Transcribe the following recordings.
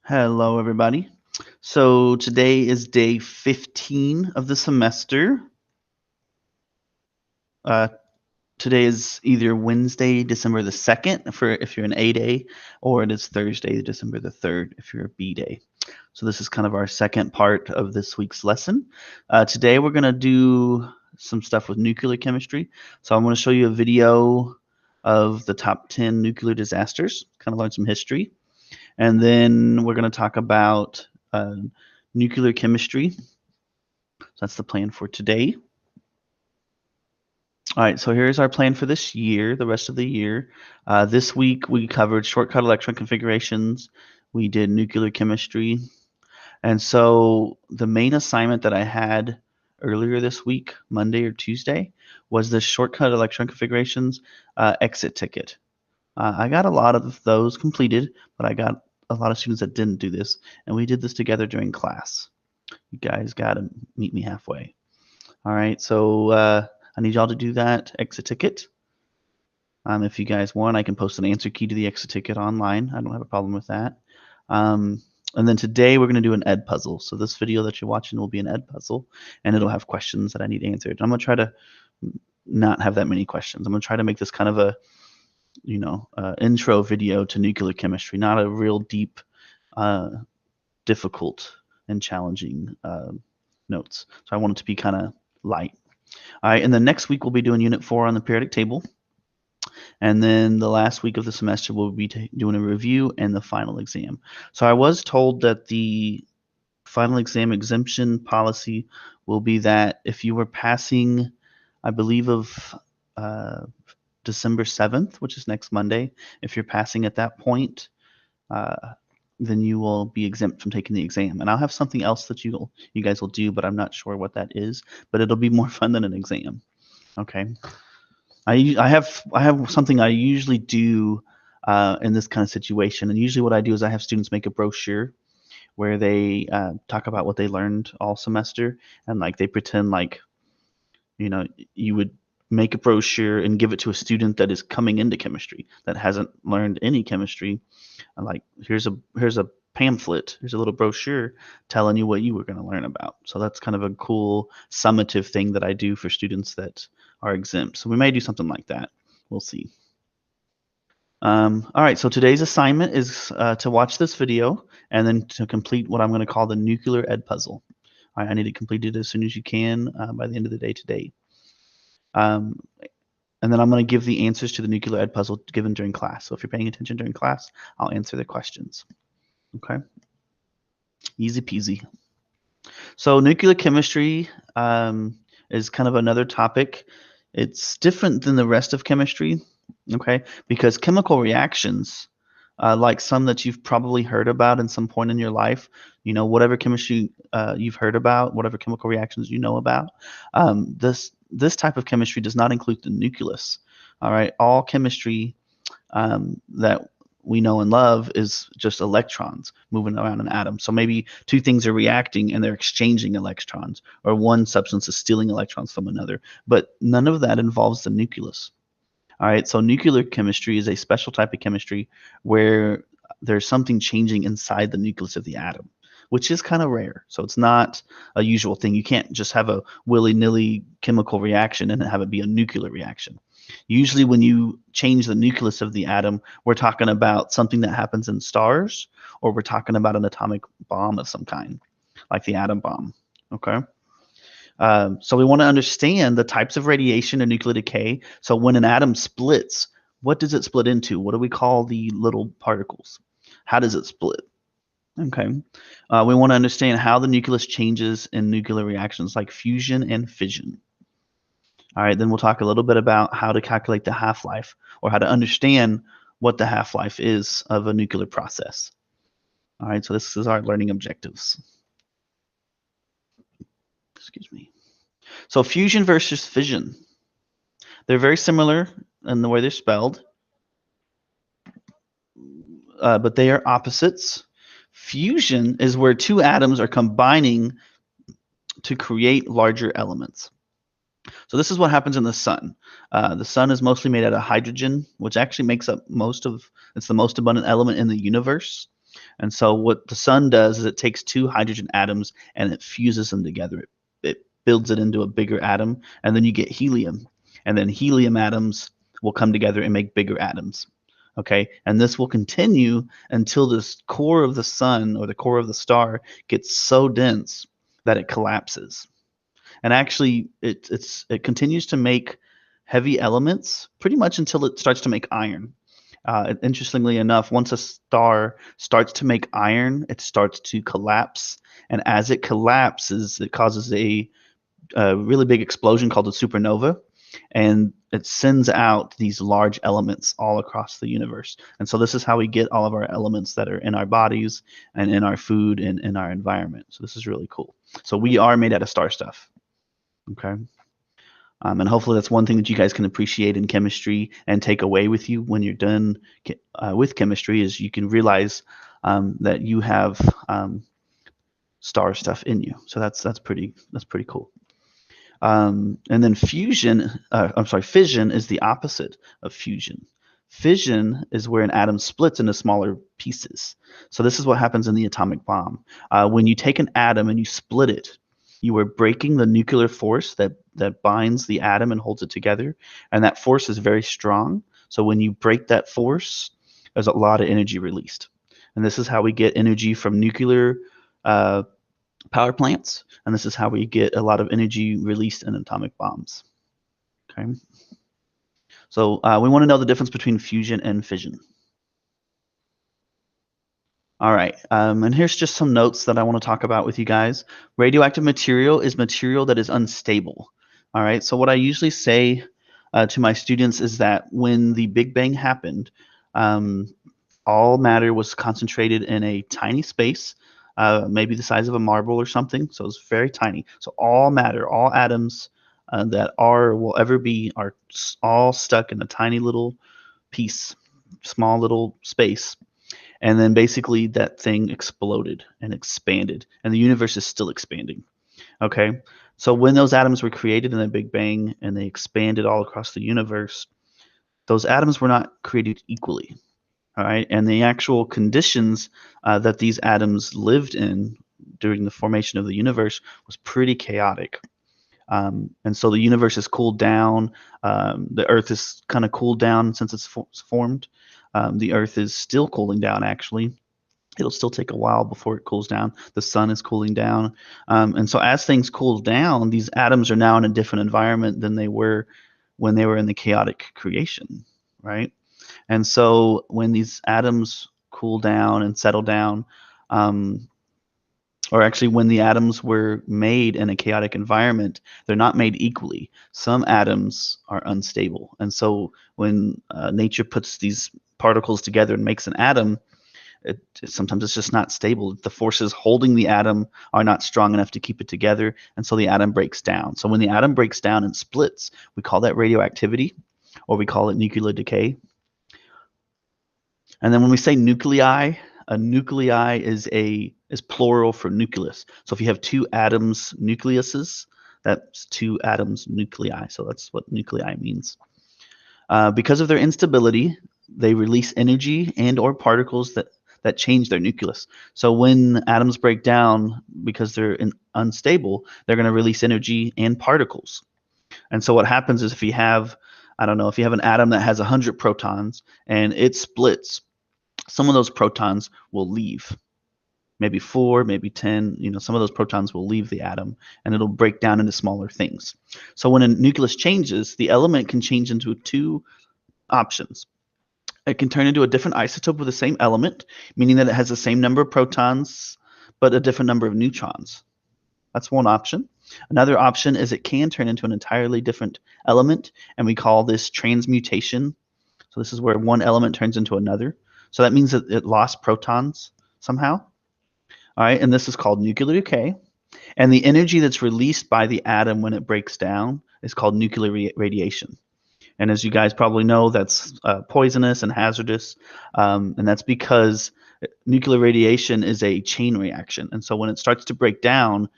Hello, everybody. So today is day 15 of the semester. Uh, Today is either Wednesday, December the 2nd, for if you're an A day, or it is Thursday, December the 3rd, if you're a B day. So this is kind of our second part of this week's lesson. Today we're going to do some stuff with nuclear chemistry. So I'm going to show you a video of the top 10 nuclear disasters, kind of learn some history. And then we're going to talk about nuclear chemistry. So that's the plan for today. All right, so here's our plan for this year, the rest of the year. This week we covered shortcut electron configurations. We did nuclear chemistry. And so the main assignment that I had earlier this week, Monday or Tuesday, was the shortcut electron configurations exit ticket. I got a lot of those completed, but I got a lot of students that didn't do this, and we did this together during class. You guys got to meet me halfway. All right, so I need y'all to do that exit ticket. If you guys want, I can post an answer key to the exit ticket online. I don't have a problem with that. And then today we're going to do an ed puzzle. So this video that you're watching will be an ed puzzle, and it'll have questions that I need answered. I'm going to try to not have that many questions. I'm going to try to make this kind of a intro video to nuclear chemistry, not a real deep, difficult, and challenging notes. So I want it to be kind of light. All right, and the next week we'll be doing Unit 4 on the periodic table. And then the last week of the semester we'll be doing a review and the final exam. So I was told that the final exam exemption policy will be that if you were passing, I believe of December 7th, which is next Monday, if you're passing at that point, then you will be exempt from taking the exam. And I'll have something else that you guys will do, but I'm not sure what that is. But it'll be more fun than an exam. Okay. I have something I usually do in this kind of situation, and usually what I do is I have students make a brochure where they talk about what they learned all semester, and like they pretend like you would make a brochure and give it to a student that is coming into chemistry that hasn't learned any chemistry. And like here's a pamphlet, here's a little brochure telling you what you were going to learn about. So that's kind of a cool summative thing that I do for students that are exempt. So we may do something like that. We'll see. All right, so today's assignment is to watch this video and then to complete what I'm going to call the nuclear ed puzzle. All right, I need it completed as soon as you can by the end of the day today. And then I'm going to give the answers to the nuclear ed puzzle given during class. So if you're paying attention during class, I'll answer the questions. Okay. Easy peasy. So nuclear chemistry is kind of another topic. It's different than the rest of chemistry, okay? Because chemical reactions, like some that you've probably heard about in some point in your life, whatever chemistry you've heard about, whatever chemical reactions you know about, this type of chemistry does not include the nucleus. All right, all chemistry that we know and love is just electrons moving around an atom. So maybe two things are reacting and they're exchanging electrons, or one substance is stealing electrons from another, but none of that involves the nucleus. All right, so nuclear chemistry is a special type of chemistry where there's something changing inside the nucleus of the atom, which is kind of rare. So it's not a usual thing. You can't just have a willy-nilly chemical reaction and have it be a nuclear reaction. Usually when you change the nucleus of the atom, we're talking about something that happens in stars, or we're talking about an atomic bomb of some kind, like the atom bomb, okay? So we want to understand the types of radiation and nuclear decay. So when an atom splits, what does it split into? What do we call the little particles? How does it split? Okay. We want to understand how the nucleus changes in nuclear reactions like fusion and fission. All right, then we'll talk a little bit about how to calculate the half-life, or how to understand what the half-life is of a nuclear process. All right, so this is our learning objectives. Excuse me. So fusion versus fission. They're very similar in the way they're spelled, but they are opposites. Fusion is where two atoms are combining to create larger elements. So this is what happens in the sun. The sun is mostly made out of hydrogen, which actually makes up it's the most abundant element in the universe. And so what the sun does is it takes two hydrogen atoms and it fuses them together. It builds it into a bigger atom, and then you get helium. And then helium atoms will come together and make bigger atoms. Okay, and this will continue until this core of the sun or the core of the star gets so dense that it collapses. And actually, it continues to make heavy elements pretty much until it starts to make iron. Interestingly enough, once a star starts to make iron, it starts to collapse, and as it collapses, it causes a really big explosion called a supernova, and it sends out these large elements all across the universe. And so this is how we get all of our elements that are in our bodies and in our food and in our environment. So this is really cool. So we are made out of star stuff. Okay. And hopefully that's one thing that you guys can appreciate in chemistry and take away with you when you're done with chemistry, is you can realize that you have star stuff in you. So that's pretty cool. And then fission is the opposite of fusion. Fission is where an atom splits into smaller pieces. So this is what happens in the atomic bomb. When you take an atom and you split it, you are breaking the nuclear force that binds the atom and holds it together, and that force is very strong. So when you break that force, there's a lot of energy released. And this is how we get energy from nuclear power plants, and this is how we get a lot of energy released in atomic bombs. Okay. So we want to know the difference between fusion and fission. All right, and here's just some notes that I want to talk about with you guys. Radioactive material is material that is unstable. All right, so what I usually say to my students is that when the Big Bang happened, all matter was concentrated in a tiny space, maybe the size of a marble or something, so it's very tiny. So all matter, all atoms that will ever be, are all stuck in a tiny little piece, small little space. And then basically that thing exploded and expanded, and the universe is still expanding. Okay, so when those atoms were created in the Big Bang and they expanded all across the universe, those atoms were not created equally. All right, and the actual conditions that these atoms lived in during the formation of the universe was pretty chaotic. And so the universe has cooled down. The Earth is kind of cooled down since it's formed. The Earth is still cooling down, actually. It'll still take a while before it cools down. The sun is cooling down. And so as things cool down, these atoms are now in a different environment than they were when they were in the chaotic creation, right? And so when these atoms cool down and settle down, or actually when the atoms were made in a chaotic environment, they're not made equally. Some atoms are unstable. And so when nature puts these particles together and makes an atom, sometimes it's just not stable. The forces holding the atom are not strong enough to keep it together, and so the atom breaks down. So when the atom breaks down and splits, we call that radioactivity, or we call it nuclear decay. And then when we say nuclei, a nuclei is plural for nucleus. So if you have two atoms nucleuses, that's two atoms nuclei. So that's what nuclei means. Because of their instability, they release energy and or particles that change their nucleus. So when atoms break down, because they're unstable, they're going to release energy and particles. And so what happens is if you have, I don't know, if you have an atom that has 100 protons and it splits, some of those protons will leave. Maybe 4, maybe 10, some of those protons will leave the atom and it'll break down into smaller things. So when a nucleus changes, the element can change into two options. It can turn into a different isotope with the same element, meaning that it has the same number of protons, but a different number of neutrons. That's one option. Another option is it can turn into an entirely different element, and we call this transmutation. So this is where one element turns into another. So that means that it lost protons somehow. All right, and this is called nuclear decay. And the energy that's released by the atom when it breaks down is called nuclear radiation. And as you guys probably know, that's poisonous and hazardous. And that's because nuclear radiation is a chain reaction. And so when it starts to break down,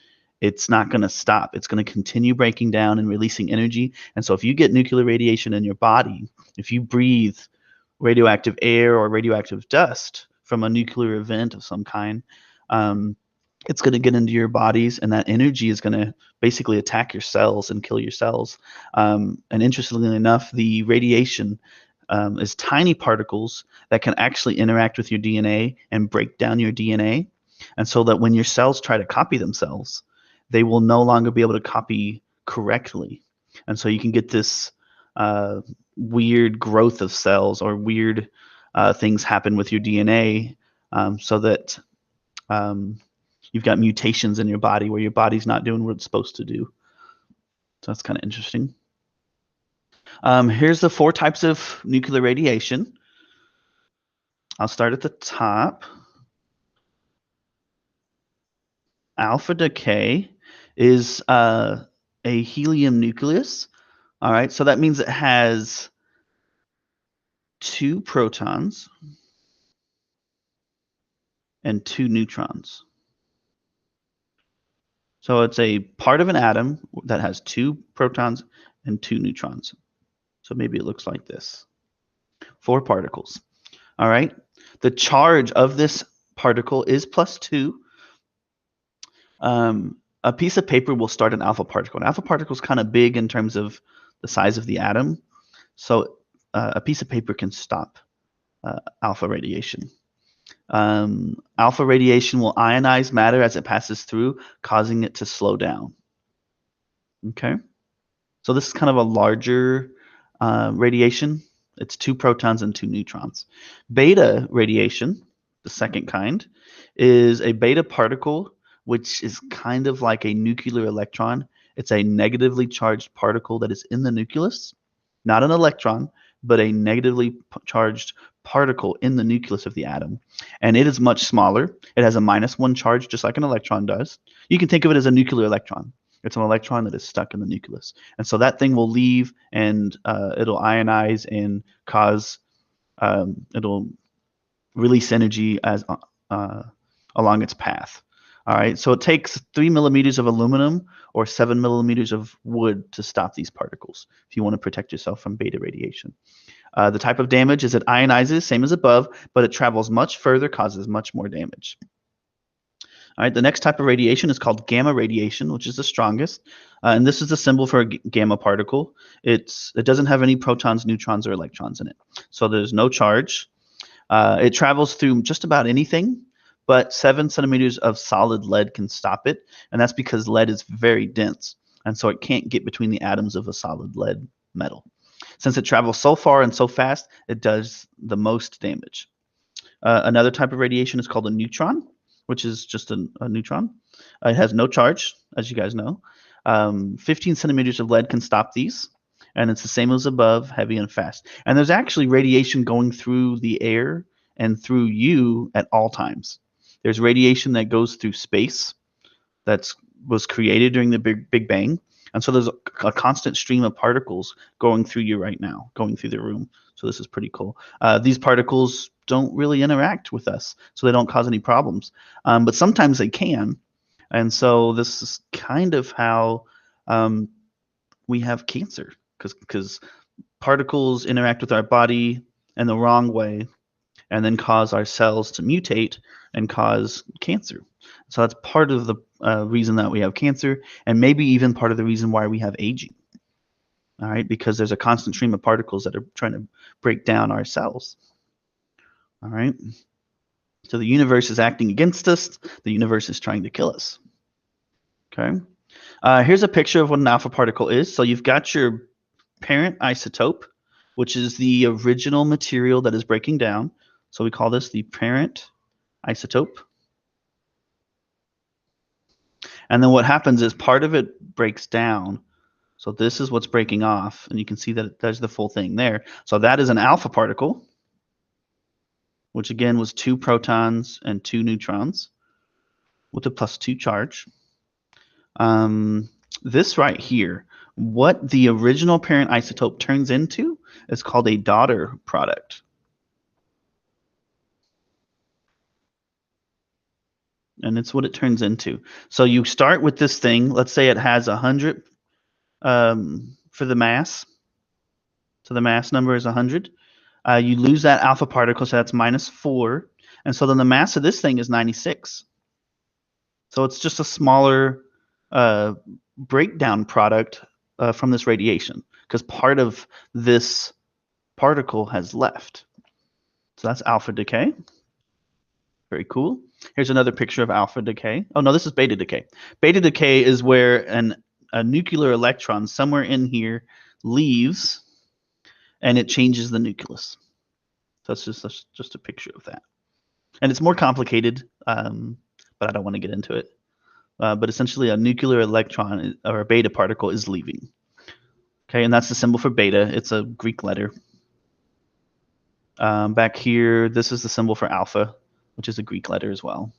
it's not going to stop. It's going to continue breaking down and releasing energy. And so if you get nuclear radiation in your body, if you breathe radioactive air or radioactive dust from a nuclear event of some kind, it's going to get into your bodies, and that energy is going to basically attack your cells and kill your cells. And interestingly enough, the radiation is tiny particles that can actually interact with your DNA and break down your DNA. And so that when your cells try to copy themselves, they will no longer be able to copy correctly. And so you can get this weird growth of cells, or weird things happen with your DNA, so that you've got mutations in your body where your body's not doing what it's supposed to do. So that's kind of interesting. Here's the 4 types of nuclear radiation. I'll start at the top. Alpha decay is a helium nucleus. All right, so that means it has 2 protons and 2 neutrons. So it's a part of an atom that has 2 protons and 2 neutrons. So maybe it looks like this. 4 particles. All right. The charge of this particle is +2. A piece of paper will start an alpha particle. An alpha particle is kind of big in terms of the size of the atom. So a piece of paper can stop alpha radiation. Alpha radiation will ionize matter as it passes through, causing it to slow down. Okay. So this is kind of a larger radiation. It's 2 protons and 2 neutrons. Beta radiation, the second kind, is a beta particle, which is kind of like a nuclear electron. It's a negatively charged particle that is in the nucleus, not an electron, but a negatively charged particle in the nucleus of the atom. And it is much smaller. It has a -1 charge, just like an electron does. You can think of it as a nuclear electron. It's an electron that is stuck in the nucleus. And so that thing will leave, and it'll ionize and cause, it'll release energy as along its path. All right, so it takes 3 millimeters of aluminum or 7 millimeters of wood to stop these particles if you want to protect yourself from beta radiation. The type of damage is it ionizes, same as above, but it travels much further, causes much more damage. All right, the next type of radiation is called gamma radiation, which is the strongest. And this is the symbol for a gamma particle. It doesn't have any protons, neutrons, or electrons in it. So there's no charge. It travels through just about anything, but 7 centimeters of solid lead can stop it. And that's because lead is very dense. And so it can't get between the atoms of a solid lead metal. Since it travels so far and so fast, it does the most damage. Another type of radiation is called a neutron, which is just a neutron. It has no charge, as you guys know. 15 centimeters of lead can stop these, and it's the same as above, heavy and fast. And there's actually radiation going through the air and through you at all times. There's radiation that goes through space that was created during the Big Bang. And so there's a constant stream of particles going through you right now, going through the room. So this is pretty cool. These particles don't really interact with us, so they don't cause any problems. But sometimes they can. And so this is kind of how we have cancer, because particles interact with our body in the wrong way and then cause our cells to mutate and cause cancer. So that's part of the reason that we have cancer, and maybe even part of the reason why we have aging. All right, because there's a constant stream of particles that are trying to break down our cells. All right, so the universe is acting against us. The universe is trying to kill us. Okay, here's a picture of what an alpha particle is. So you've got your parent isotope, which is the original material that is breaking down. So we call this the parent isotope. And then what happens is part of it breaks down. So this is what's breaking off, and you can see that it does the full thing there. So that is an alpha particle, which again was 2 protons and 2 neutrons with a +2 charge. This right here, what the original parent isotope turns into is called a daughter product. And it's what it turns into. So you start with this thing. Let's say it has 100 for the mass. So the mass number is 100. You lose that alpha particle, so that's -4. And so then the mass of this thing is 96. So it's just a smaller breakdown product from this radiation, because part of this particle has left. So that's alpha decay. Very cool. Here's another picture of alpha decay. Oh no, this is beta decay. Beta decay is where a nuclear electron somewhere in here leaves and it changes the nucleus. So that's just a picture of that. And it's more complicated, but I don't want to get into it. But essentially a nuclear electron or a beta particle is leaving. Okay, and that's the symbol for beta. It's a Greek letter. Back here, this is the symbol for alpha, which is a Greek letter as well.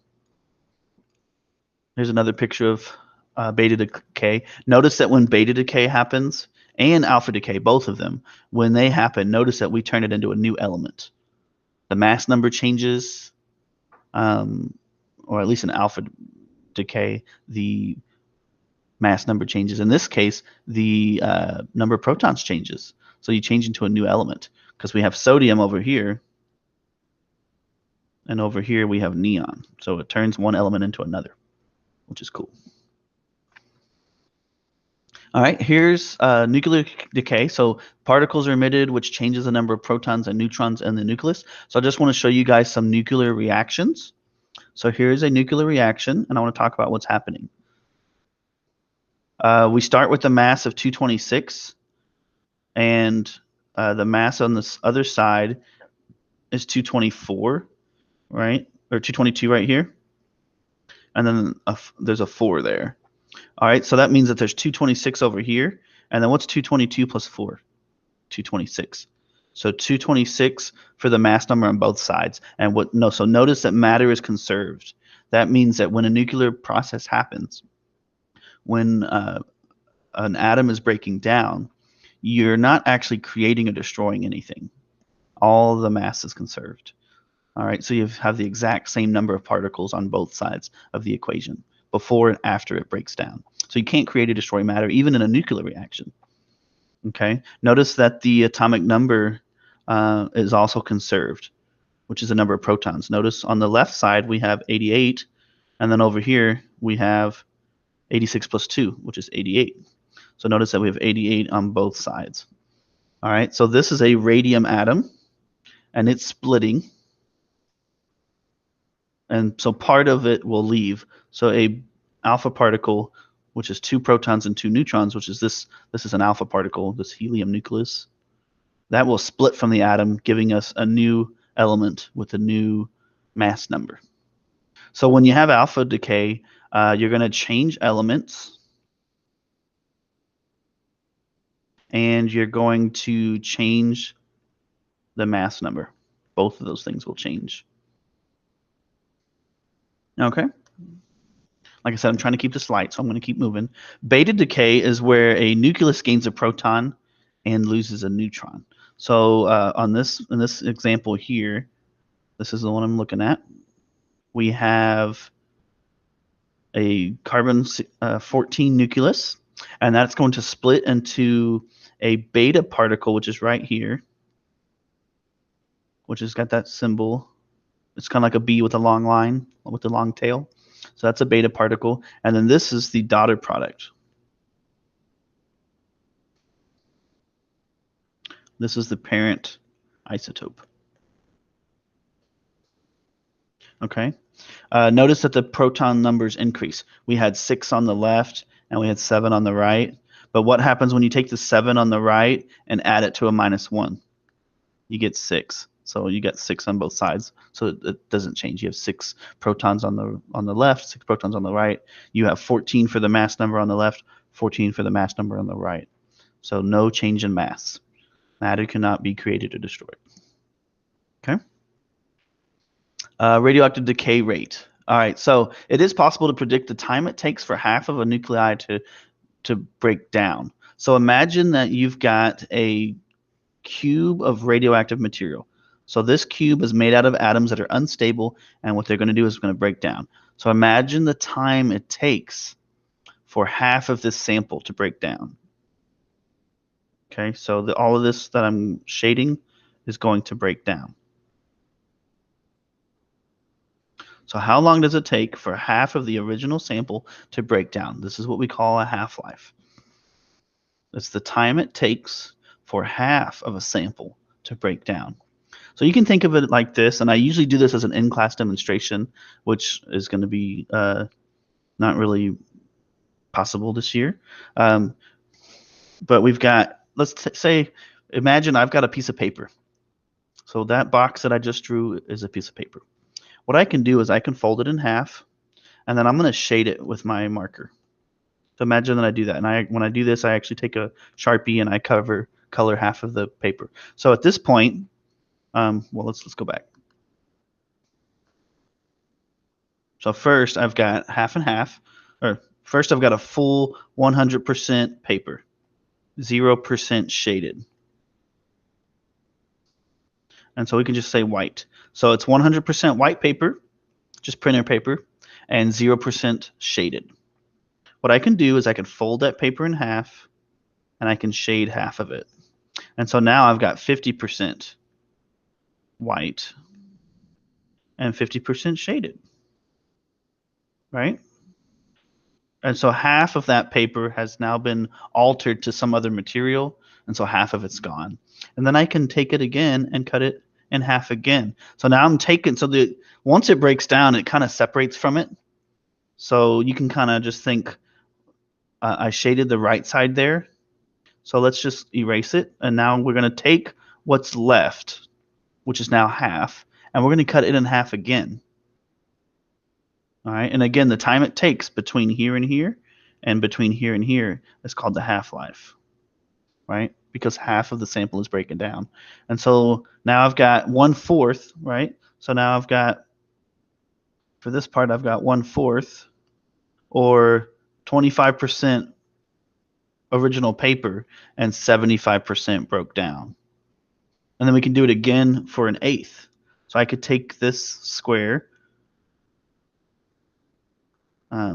Here's another picture of beta decay. Notice that when beta decay happens and alpha decay, both of them, when they happen, notice that we turn it into a new element. The mass number changes, or at least in alpha decay, the mass number changes. In this case, the number of protons changes. So you change into a new element, because we have sodium over here, and over here we have neon. So it turns one element into another, which is cool. All right, here's nuclear decay. So particles are emitted, which changes the number of protons and neutrons in the nucleus. So I just want to show you guys some nuclear reactions. So here's a nuclear reaction, and I want to talk about what's happening. We start with a mass of 226, and the mass on this other side is 224, right? Or 222 right here. And then there's a 4 there. All right, so that means that there's 226 over here. And then what's 222 plus 4? 226. So 226 for the mass number on both sides. And so notice that matter is conserved. That means that when a nuclear process happens, when an atom is breaking down, you're not actually creating or destroying anything. All the mass is conserved. All right, so you have the exact same number of particles on both sides of the equation before and after it breaks down. So you can't create or destroy matter even in a nuclear reaction. Okay, notice that the atomic number is also conserved, which is the number of protons. Notice on the left side we have 88, and then over here we have 86 plus 2, which is 88. So notice that we have 88 on both sides. All right, so this is a radium atom, and it's splitting. And so part of it will leave. So a alpha particle, which is 2 protons and 2 neutrons, which is this is an alpha particle, this helium nucleus, that will split from the atom, giving us a new element with a new mass number. So when you have alpha decay, you're going to change elements, and you're going to change the mass number. Both of those things will change. Okay. Like I said, I'm trying to keep this light, so I'm going to keep moving. Beta decay is where a nucleus gains a proton and loses a neutron. So in this example here, this is the one I'm looking at. We have a carbon 14 nucleus, and that's going to split into a beta particle, which is right here, which has got that symbol. It's kind of like a bee with a long line, with a long tail. So that's a beta particle. And then this is the daughter product. This is the parent isotope. Okay. Notice that the proton numbers increase. We had 6 on the left and we had 7 on the right. But what happens when you take the 7 on the right and add it to a -1? You get 6. So you get 6 on both sides. So it doesn't change. You have 6 protons on the left, 6 protons on the right. You have 14 for the mass number on the left, 14 for the mass number on the right. So no change in mass. Matter cannot be created or destroyed. Okay. Radioactive decay rate. All right, so it is possible to predict the time it takes for half of a nuclei to break down. So imagine that you've got a cube of radioactive material. So this cube is made out of atoms that are unstable, and what they're going to do is going to break down. So imagine the time it takes for half of this sample to break down. Okay, so all of this that I'm shading is going to break down. So how long does it take for half of the original sample to break down? This is what we call a half-life. It's the time it takes for half of a sample to break down. So you can think of it like this, and I usually do this as an in-class demonstration, which is going to be not really possible this year. But we've got, let's say, imagine I've got a piece of paper. So that box that I just drew is a piece of paper. What I can do is I can fold it in half, and then I'm going to shade it with my marker. So imagine that I do that, and when I do this, I actually take a Sharpie and I color half of the paper. So at this point, well, let's go back. So first I've got half and half, or first I've got a full 100% paper, 0% shaded. And so we can just say white. So it's 100% white paper, just printer paper, and 0% shaded. What I can do is I can fold that paper in half, and I can shade half of it. And so now I've got 50% white and 50% shaded, right? And so half of that paper has now been altered to some other material, and so half of it's gone. And then I can take it again and cut it in half again. So now I'm taking, so once it breaks down, it kind of separates from it. So you can kind of just think, I shaded the right side there. So let's just erase it. And now we're going to take what's left, which is now half, and we're going to cut it in half again. All right. And again, the time it takes between here and here and between here and here is called the half-life, right? Because half of the sample is breaking down. And so now I've got 1/4, right? So now I've got, for this part, I've got 1/4 or 25% original paper and 75% broke down. And then we can do it again for 1/8. So I could take this square.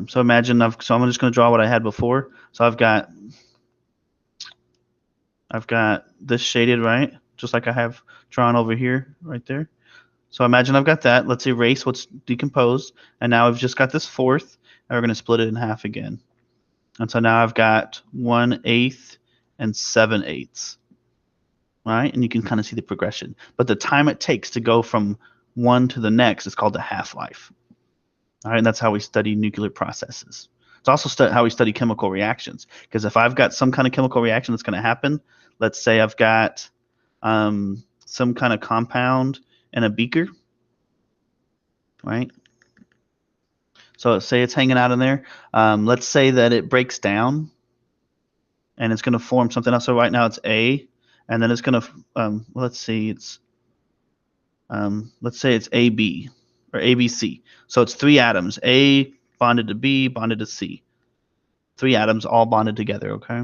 So imagine so I'm just going to draw what I had before. So I've got this shaded, right? Just like I have drawn over here, right there. So imagine I've got that. Let's erase what's decomposed. And now I've just got this 1/4, and we're going to split it in half again. And so now I've got 1/8 and 7/8. Right? And you can kind of see the progression. But the time it takes to go from one to the next is called the half-life. All right, and that's how we study nuclear processes. It's also how we study chemical reactions. Because if I've got some kind of chemical reaction that's going to happen, let's say I've got some kind of compound in a beaker, right? So say it's hanging out in there. Let's say that it breaks down, and it's going to form something else. So right now it's A, and then it's going to, let's say it's AB or ABC. So it's 3 atoms, A bonded to B, bonded to C. 3 atoms all bonded together, okay?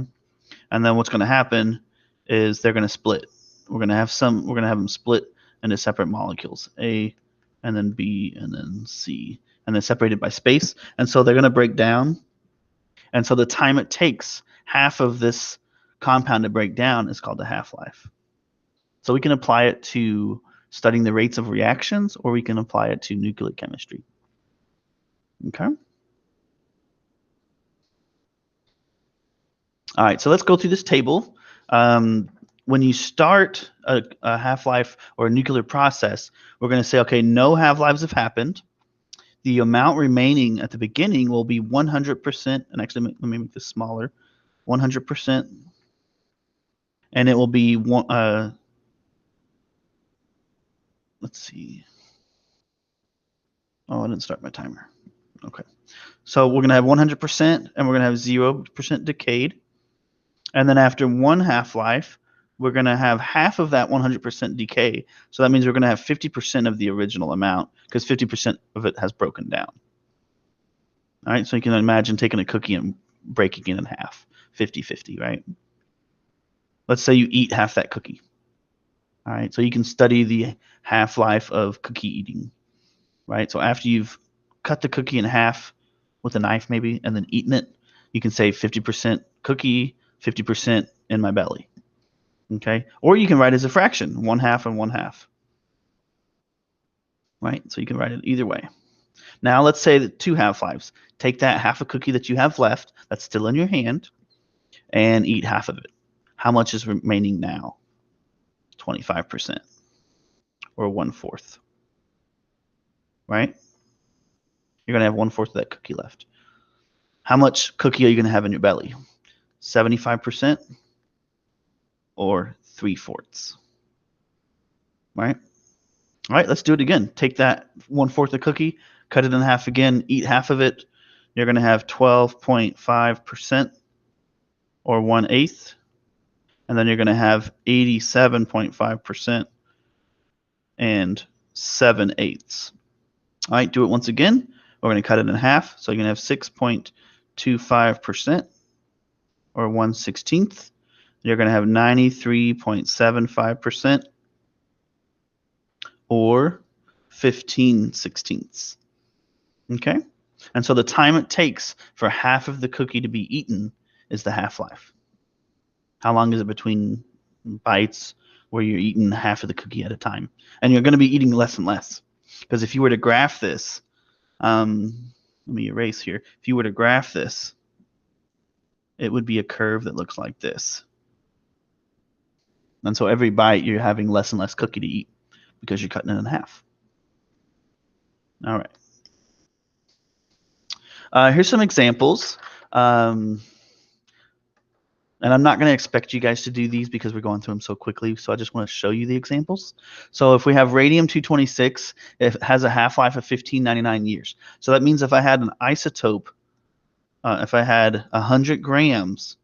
And then what's going to happen is they're going to split. We're going to have them split into separate molecules, A and then B and then C, and they're separated by space. And so they're going to break down. And so the time it takes half of this compound to break down is called the half-life. So we can apply it to studying the rates of reactions, or we can apply it to nuclear chemistry. Okay. All right, so let's go through this table. When you start a half-life or a nuclear process, we're going to say, okay, no half-lives have happened. The amount remaining at the beginning will be 100%, and actually let me make this smaller, 100%, and it will be let's see. Oh, I didn't start my timer. Okay. So we're going to have 100%, and we're going to have 0% decayed. And then after one half-life, we're going to have half of that 100% decay. So that means we're going to have 50% of the original amount, because 50% of it has broken down. All right, so you can imagine taking a cookie and breaking it in half, 50-50, right? Let's say you eat half that cookie. All right, so you can study the half-life of cookie eating, right? So after you've cut the cookie in half with a knife maybe and then eaten it, you can say 50% cookie, 50% in my belly, okay? Or you can write it as a fraction, 1/2 and 1/2, right? So you can write it either way. Now let's say that 2 half-lives. Take that half a cookie that you have left that's still in your hand and eat half of it. How much is remaining now? 25%, or 1/4, right? You're going to have 1/4 of that cookie left. How much cookie are you going to have in your belly? 75% or 3/4, right? All right, let's do it again. Take that 1/4 of cookie, cut it in half again, eat half of it. You're going to have 12.5% or 1/8, and then you're going to have 87.5% and 7/8. All right, do it once again. We're going to cut it in half, so you're going to have 6.25% or 1/16. You're going to have 93.75% or 15/16. Okay? And so the time it takes for half of the cookie to be eaten is the half-life. How long is it between bites where you're eating half of the cookie at a time? And you're going to be eating less and less. Because if you were to graph this, let me erase here. If you were to graph this, it would be a curve that looks like this. And so every bite, you're having less and less cookie to eat because you're cutting it in half. All right. Here's some examples. And I'm not going to expect you guys to do these because we're going through them so quickly, so I just want to show you the examples. So if we have radium-226, it has a half-life of 1599 years. So that means if I had an isotope, if I had 100 grams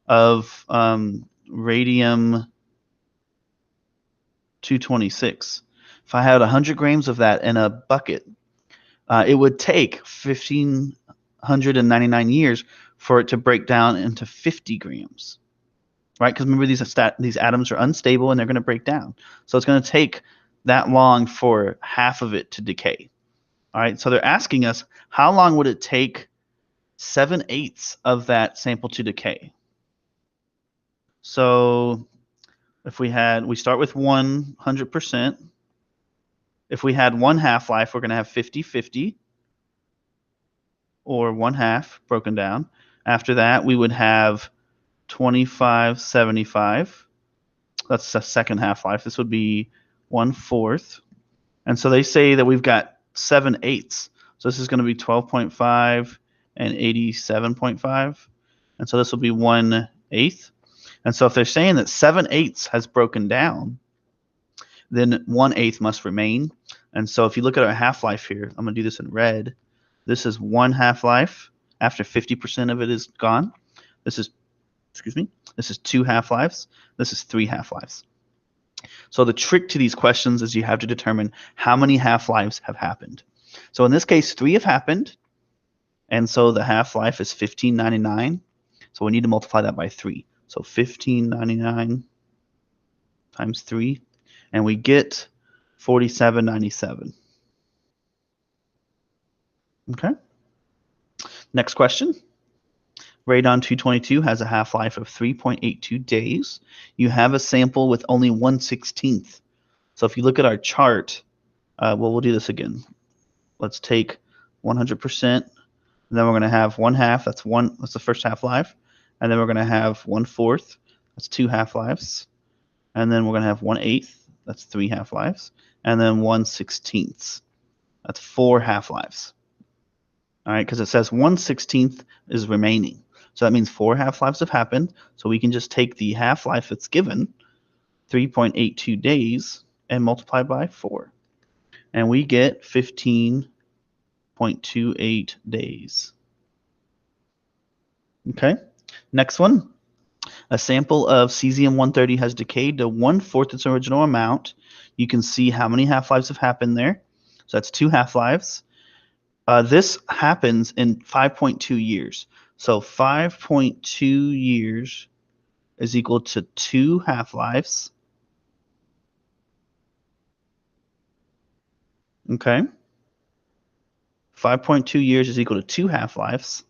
of radium-226, if I had 100 grams of that in a bucket, it would take 1,599 years for it to break down into 50 grams, right? Because remember, these atoms are unstable and they're going to break down. So it's going to take that long for half of it to decay. All right, so they're asking us, how long would it take 7/8 of that sample to decay? So if we start with 100%. If we had 1 half-life, we're going to have 50/50, or 1/2 broken down. After that, we would have 25/75. That's the second half-life. This would be 1/4. And so they say that we've got 7/8. So this is going to be 12.5 and 87.5. And so this will be 1/8. And so if they're saying that 7/8 has broken down, then 1/8 must remain. And so if you look at our half-life here, I'm going to do this in red. This is 1 half-life after 50% of it is gone. This is 2 half-lives. This is 3 half-lives. So the trick to these questions is you have to determine how many half-lives have happened. So in this case, 3 have happened, and so the half-life is 1599. So we need to multiply that by 3. So 1599 times 3, and we get 4797. Okay. Next question. Radon-222 has a half-life of 3.82 days. You have a sample with only 1/16. So if you look at our chart, we'll do this again. Let's take 100%, and then we're going to have 1/2. That's the first half-life. And then we're going to have 1/4. That's 2 half-lives. And then we're going to have 1/8. That's 3 half-lives. And then 1/16. That's 4 half-lives. All right, because it says 1/16 is remaining. So that means 4 half-lives have happened. So we can just take the half-life that's given, 3.82 days, and multiply by 4. And we get 15.28 days. Okay, next one. A sample of cesium-130 has decayed to 1/4 its original amount. You can see how many half-lives have happened there. So that's 2 half-lives. This happens in 5.2 years. So 5.2 years is equal to 2 half-lives. Okay. 5.2 years is equal to 2 half-lives.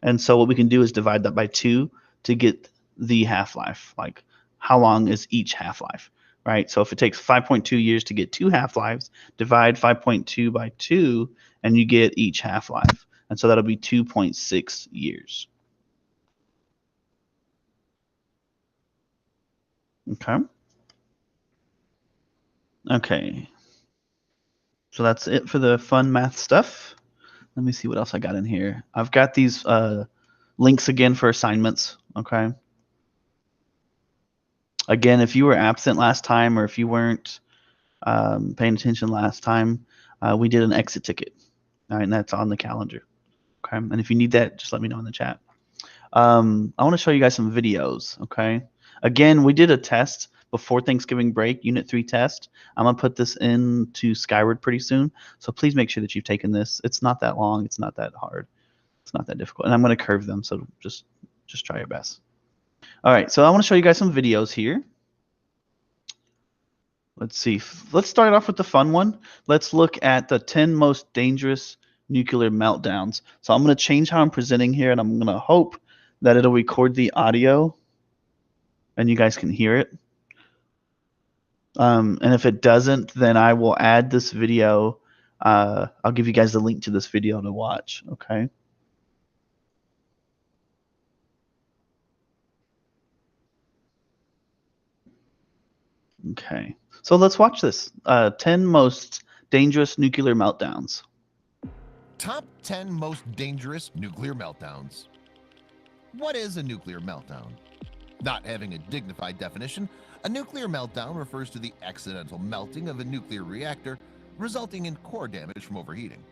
And so what we can do is divide that by 2 to get the half-life. Like, how long is each half-life, right? So if it takes 5.2 years to get 2 half-lives, divide 5.2 by 2, and you get each half-life. And so that'll be 2.6 years. Okay. Okay. So that's it for the fun math stuff. Let me see what else I got in here. I've got these links again for assignments. Okay. Again, if you were absent last time or if you weren't paying attention last time, we did an exit ticket. All right, and that's on the calendar. Okay. And if you need that, just let me know in the chat. I want to show you guys some videos. Okay. Again, we did a test before Thanksgiving break, Unit 3 test. I'm going to put this into Skyward pretty soon. So please make sure that you've taken this. It's not that long. It's not that hard. It's not that difficult. And I'm going to curve them. So just try your best. All right. So I want to show you guys some videos here. Let's see. Let's start off with the fun one. Let's look at the 10 most dangerous nuclear meltdowns. So I'm going to change how I'm presenting here, and I'm going to hope that it'll record the audio and you guys can hear it. And if it doesn't, then I will add this video. I'll give you guys the link to this video to watch. Okay. Okay. So let's watch this. 10 most dangerous nuclear meltdowns. Top 10 most dangerous nuclear meltdowns. What is a nuclear meltdown? Not having a dignified definition, a nuclear meltdown refers to the accidental melting of a nuclear reactor, resulting in core damage from overheating.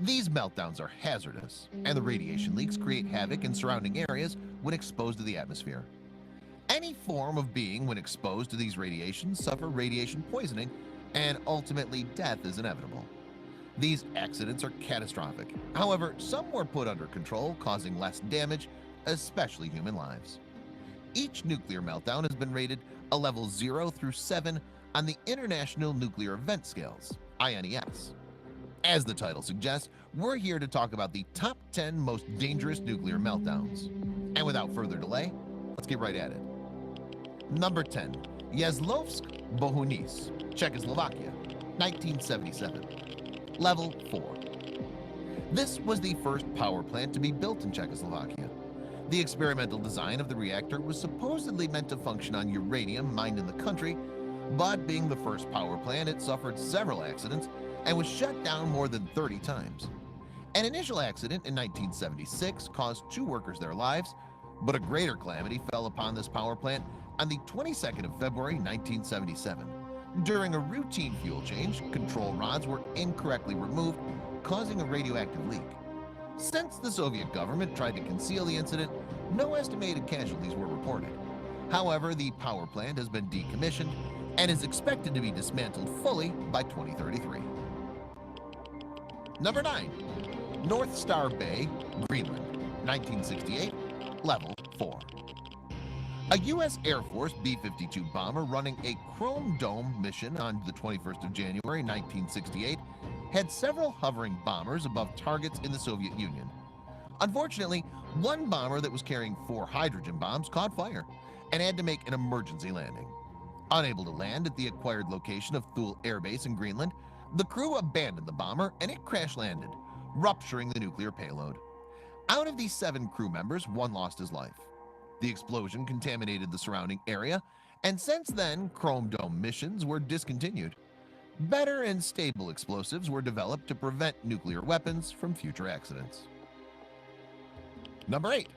These meltdowns are hazardous, and the radiation leaks create havoc in surrounding areas when exposed to the atmosphere. Any form of being when exposed to these radiations suffer radiation poisoning, and ultimately death is inevitable. These accidents are catastrophic. However, some were put under control, causing less damage, especially human lives. Each nuclear meltdown has been rated a level 0 through 7 on the International Nuclear Event Scales, INES. As the title suggests, we're here to talk about the top 10 most dangerous nuclear meltdowns. And without further delay, let's get right at it. Number 10, Yezlovsk Bohunice, Czechoslovakia, 1977. Level 4. This was the first power plant to be built in Czechoslovakia. The experimental design of the reactor was supposedly meant to function on uranium mined in the country, but being the first power plant, it suffered several accidents and was shut down more than 30 times. An initial accident in 1976 caused 2 workers their lives, but a greater calamity fell upon this power plant on the 22nd of February 1977. During a routine fuel change, control rods were incorrectly removed, causing a radioactive leak. Since the Soviet government tried to conceal the incident, no estimated casualties were reported. However, the power plant has been decommissioned and is expected to be dismantled fully by 2033. Number 9, North Star Bay, Greenland, 1968, Level 4. A U.S. Air Force B-52 bomber running a Chrome Dome mission on the 21st of January 1968 had several hovering bombers above targets in the Soviet Union. Unfortunately, one bomber that was carrying 4 hydrogen bombs caught fire and had to make an emergency landing. Unable to land at the acquired location of Thule Air Base in Greenland, the crew abandoned the bomber and it crash-landed, rupturing the nuclear payload. Out of these 7 crew members, 1 lost his life. The explosion contaminated the surrounding area, and since then, Chrome Dome missions were discontinued. Better and stable explosives were developed to prevent nuclear weapons from future accidents. Number 8,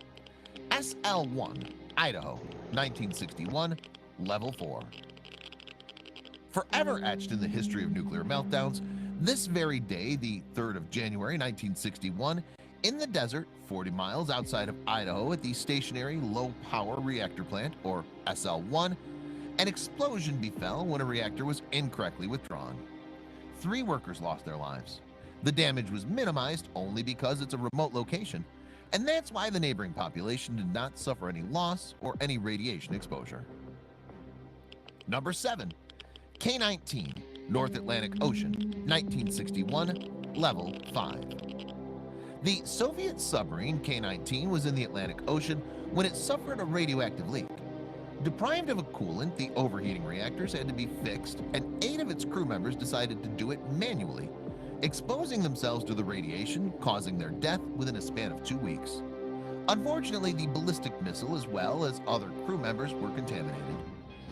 SL-1, Idaho, 1961, Level 4. Forever etched in the history of nuclear meltdowns, this very day, the 3rd of January 1961, in the desert, 40 miles outside of Idaho at the Stationary Low Power Reactor Plant, or SL-1, an explosion befell when a reactor was incorrectly withdrawn. 3 workers lost their lives. The damage was minimized only because it's a remote location, and that's why the neighboring population did not suffer any loss or any radiation exposure. Number 7, K-19, North Atlantic Ocean, 1961, Level 5. The Soviet submarine K-19 was in the Atlantic Ocean when it suffered a radioactive leak. Deprived of a coolant, the overheating reactors had to be fixed, and 8 of its crew members decided to do it manually, exposing themselves to the radiation, causing their death within a span of 2 weeks. Unfortunately, the ballistic missile as well as other crew members were contaminated.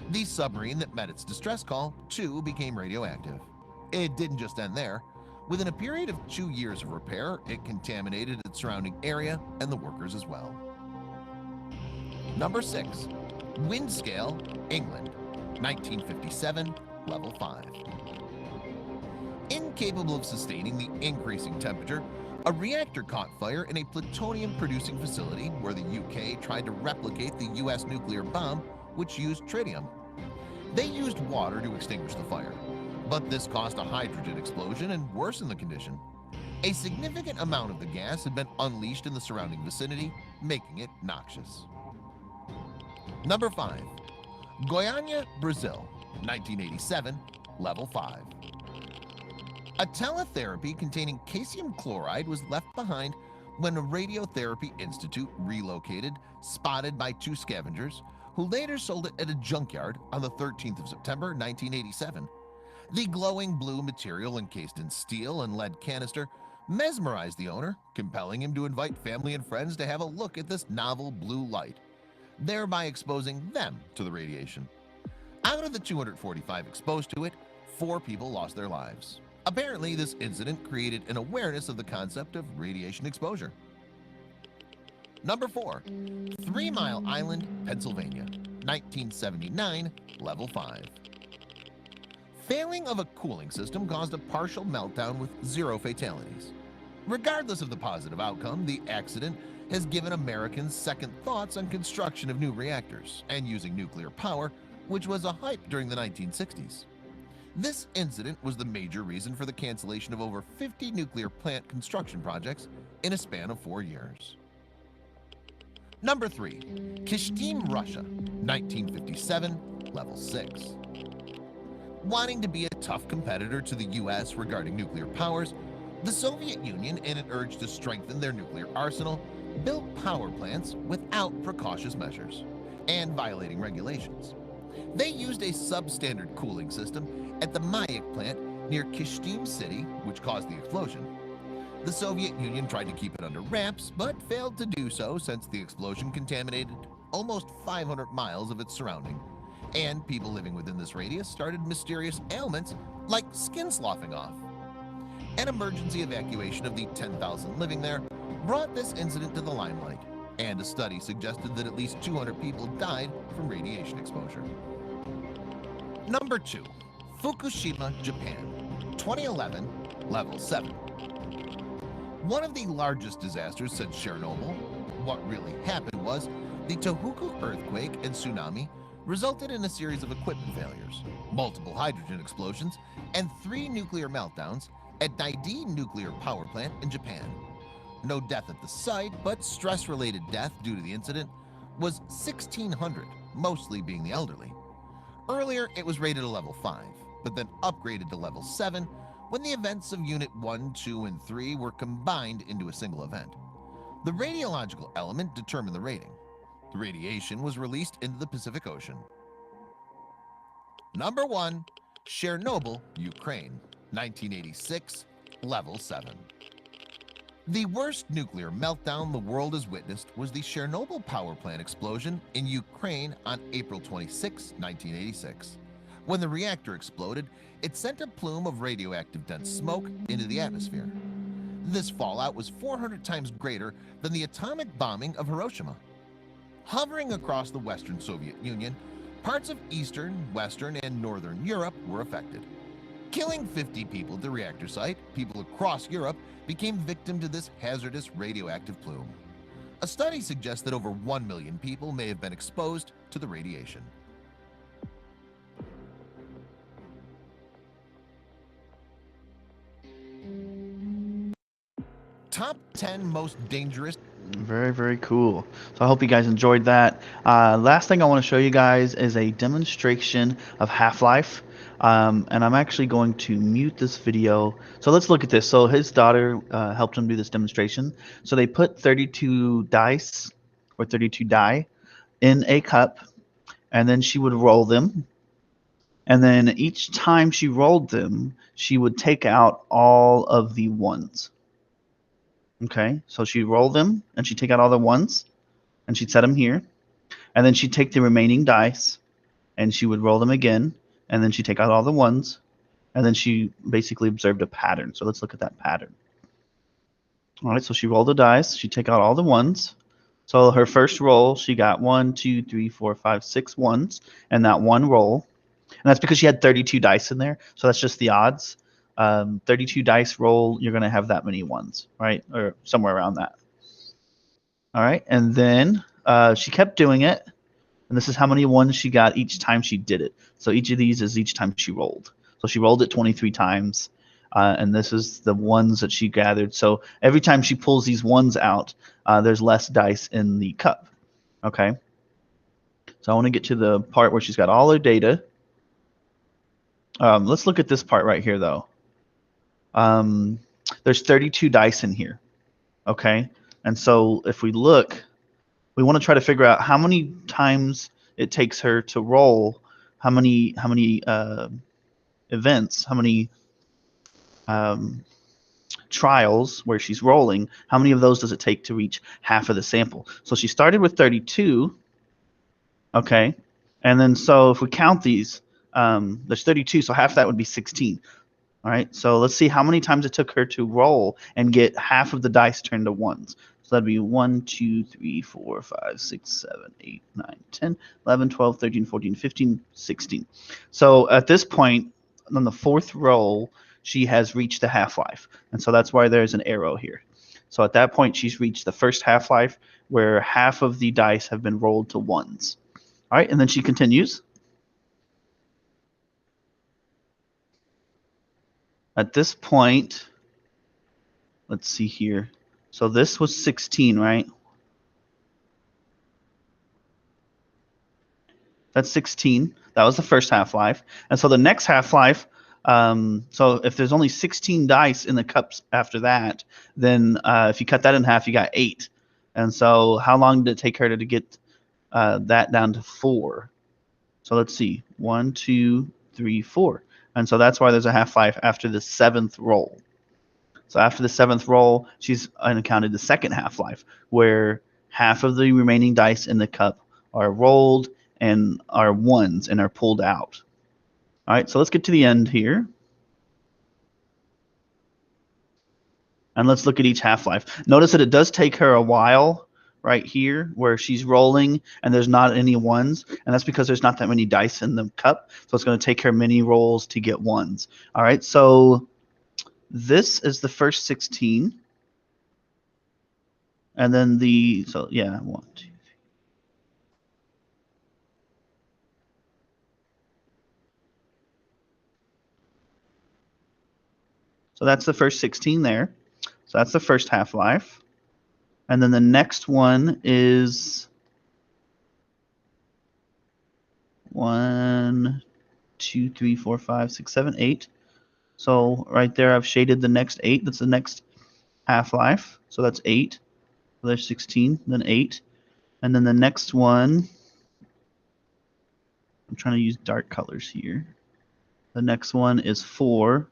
The submarine that met its distress call, too, became radioactive. It didn't just end there. Within a period of 2 years of repair, it contaminated its surrounding area and the workers as well. Number 6. Windscale, England, 1957, level 5. Incapable of sustaining the increasing temperature, a reactor caught fire in a plutonium-producing facility where the UK tried to replicate the US nuclear bomb, which used tritium. They used water to extinguish the fire, but this caused a hydrogen explosion and worsened the condition. A significant amount of the gas had been unleashed in the surrounding vicinity, making it noxious. Number 5. Goiânia, Brazil, 1987, level 5. A teletherapy containing calcium chloride was left behind when a radiotherapy institute relocated, spotted by 2 scavengers, who later sold it at a junkyard on the 13th of September, 1987. The glowing blue material encased in steel and lead canister mesmerized the owner, compelling him to invite family and friends to have a look at this novel blue light, thereby exposing them to the radiation. Out of the 245 exposed to it, 4 people lost their lives. Apparently, this incident created an awareness of the concept of radiation exposure. Number 4. 3 Mile Island, Pennsylvania, 1979, level 5. Failing of a cooling system caused a partial meltdown with 0 fatalities. Regardless of the positive outcome, the accident has given Americans second thoughts on construction of new reactors and using nuclear power, which was a hype during the 1960s. This incident was the major reason for the cancellation of over 50 nuclear plant construction projects in a span of 4 years. Number 3. Kishtim, Russia, 1957, level 6. Wanting to be a tough competitor to the US regarding nuclear powers, the Soviet Union, in an urge to strengthen their nuclear arsenal, built power plants without precautious measures and violating regulations. They used a substandard cooling system at the Mayak plant near Kishtim City, which caused the explosion. The Soviet Union tried to keep it under wraps, but failed to do so since the explosion contaminated almost 500 miles of its surrounding, and people living within this radius started mysterious ailments like skin sloughing off. An emergency evacuation of the 10,000 living there brought this incident to the limelight, and a study suggested that at least 200 people died from radiation exposure. Number 2. Fukushima, Japan, 2011, level 7. One of the largest disasters since Chernobyl. What really happened was the Tohoku earthquake and tsunami resulted in a series of equipment failures, multiple hydrogen explosions, and 3 nuclear meltdowns at Daidi nuclear power plant in Japan. No death at the site, but stress-related death due to the incident was 1,600, mostly being the elderly. Earlier, it was rated a level 5, but then upgraded to level 7 when the events of Unit 1, 2, and 3 were combined into a single event. The radiological element determined the rating. The radiation was released into the Pacific Ocean. Number 1. Chernobyl, Ukraine, 1986, level 7. The worst nuclear meltdown the world has witnessed was the Chernobyl power plant explosion in Ukraine on April 26, 1986. When the reactor exploded, it sent a plume of radioactive dense smoke into the atmosphere. This fallout was 400 times greater than the atomic bombing of Hiroshima. Hovering across the Western Soviet Union, parts of Eastern, Western, and Northern Europe were affected. Killing 50 people at the reactor site, people across Europe became victim to this hazardous radioactive plume. A study suggests that over 1 million people may have been exposed to the radiation. Top 10 most dangerous. Very, very cool. So I hope you guys enjoyed that. Last thing I want to show you guys is a demonstration of Half-Life. And I'm actually going to mute this video. So let's look at this. So his daughter helped him do this demonstration. So they put 32 dice or 32 die in a cup, and then she would roll them. And then each time she rolled them, she would take out all of the ones. Okay, so she'd roll them, and she'd take out all the ones, and she'd set them here. And then she'd take the remaining dice, and she would roll them again, and then she'd take out all the ones, and then she basically observed a pattern. So let's look at that pattern. All right, so she rolled the dice. She'd take out all the ones. So her first roll, she got 1, 2, 3, 4, 5, 6 ones, and that one roll. And that's because she had 32 dice in there. So that's just the odds. 32 dice roll, you're going to have that many ones, right? Or somewhere around that. All right. And then she kept doing it. And this is how many ones she got each time she did it. So each of these is each time she rolled. So she rolled it 23 times. And this is the ones that she gathered. So every time she pulls these ones out, there's less dice in the cup. Okay. So I want to get to the part where she's got all her data. Let's look at this part right here, though. There's 32 dice in here, okay? And so if we look, we want to try to figure out how many times it takes her to roll, how many events, how many trials where she's rolling, how many of those does it take to reach half of the sample? So she started with 32, okay? And then so if we count these, there's 32, so half of that would be 16. All right, so let's see how many times it took her to roll and get half of the dice turned to ones. So that'd be 1, 2, 3, 4, 5, 6, 7, 8, 9, 10, 11, 12, 13, 14, 15, 16. So at this point, on the fourth roll, she has reached the half-life. And so that's why there's an arrow here. So at that point, she's reached the first half-life where half of the dice have been rolled to ones. All right, and then she continues. At this point, let's see here. So this was 16, right? That's 16. That was the first half-life. And so the next half-life, so if there's only 16 dice in the cups after that, then if you cut that in half, you got 8. And so how long did it take her to get that down to 4? So let's see. 1, 2, 3, 4. And so that's why there's a half-life after the 7th roll. So after the 7th roll, she's encountered the second half-life, where half of the remaining dice in the cup are rolled and are ones and are pulled out. All right, so let's get to the end here. And let's look at each half-life. Notice that it does take her a while right here where she's rolling and there's not any ones, and that's because there's not that many dice in the cup, so it's going to take her many rolls to get ones. All right, so this is the first 16, and then so yeah, 1, 2, 3. So that's the first 16 there. So that's the first half-life. And then the next one is 1, 2, 3, 4, 5, 6, 7, 8. So right there, I've shaded the next 8. That's the next half-life. So that's 8. So there's 16, then 8. And then the next one, I'm trying to use dark colors here. The next one is 4.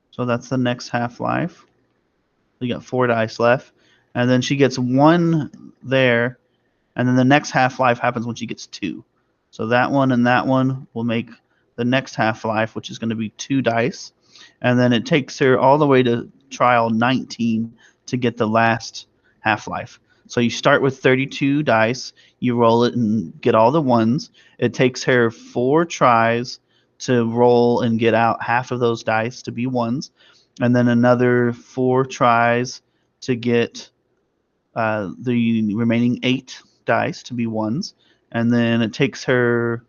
So that's the next half-life. You got 4 dice left. And then she gets 1 there. And then the next half-life happens when she gets 2. So that one and that one will make the next half-life, which is going to be 2 dice. And then it takes her all the way to trial 19 to get the last half-life. So you start with 32 dice. You roll it and get all the ones. It takes her 4 tries to roll and get out half of those dice to be ones. And then another 4 tries to get the remaining 8 dice to be ones. And then it takes her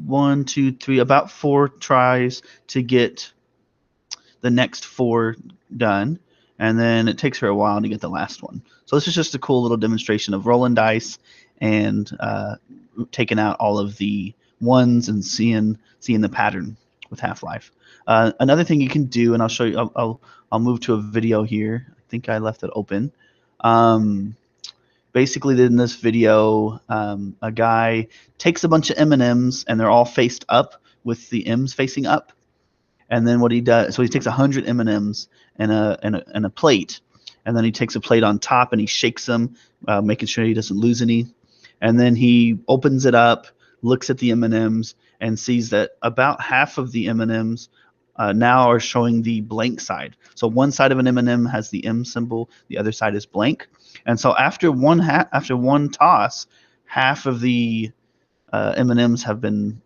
1, 2, 3, about 4 tries to get the next 4 done. And then it takes her a while to get the last one. So this is just a cool little demonstration of rolling dice and taking out all of the ones and seeing the pattern with Half-Life. Another thing you can do, and I'll show you, I'll move to a video here. I think I left it open. basically in this video, a guy takes a bunch of M&Ms and they're all faced up with the M's facing up. And then what he does, so he takes 100 M&Ms and a plate, and then he takes a plate on top and he shakes them, making sure he doesn't lose any. And then he opens it up, looks at the M&Ms, and sees that about half of the M&Ms now are showing the blank side. So one side of an M&M has the M symbol, the other side is blank. And so after one toss, half of the M&Ms have been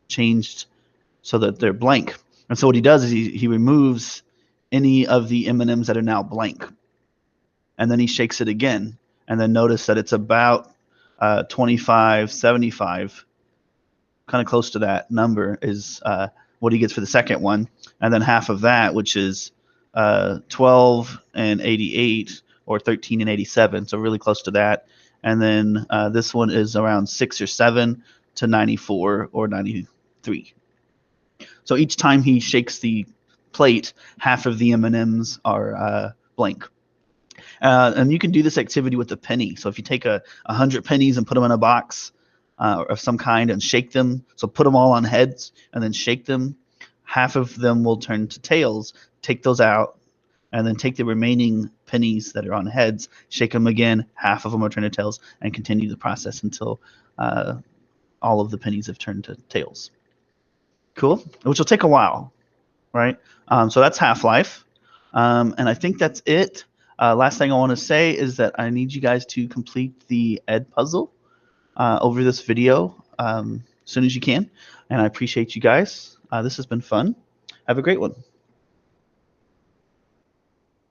changed so that they're blank. And so what he does is he removes any of the M&Ms that are now blank. And then he shakes it again. And then notice that it's about 25, 75, kind of close to that number is what he gets for the second one. And then half of that, which is 12 and 88 or 13 and 87. So really close to that. And then this one is around 6 or 7 to 94 or 93. So each time he shakes the plate, half of the M&Ms are blank. And you can do this activity with a penny. So if you take 100 pennies and put them in a box of some kind and shake them, so put them all on heads and then shake them, half of them will turn to tails. Take those out, and then take the remaining pennies that are on heads, shake them again, half of them will turn to tails, and continue the process until all of the pennies have turned to tails. Cool, which will take a while, right? So that's Half-Life, and I think that's it. Last thing I want to say is that I need you guys to complete the Ed puzzle over this video as soon as you can, and I appreciate you guys. This has been fun. Have a great one.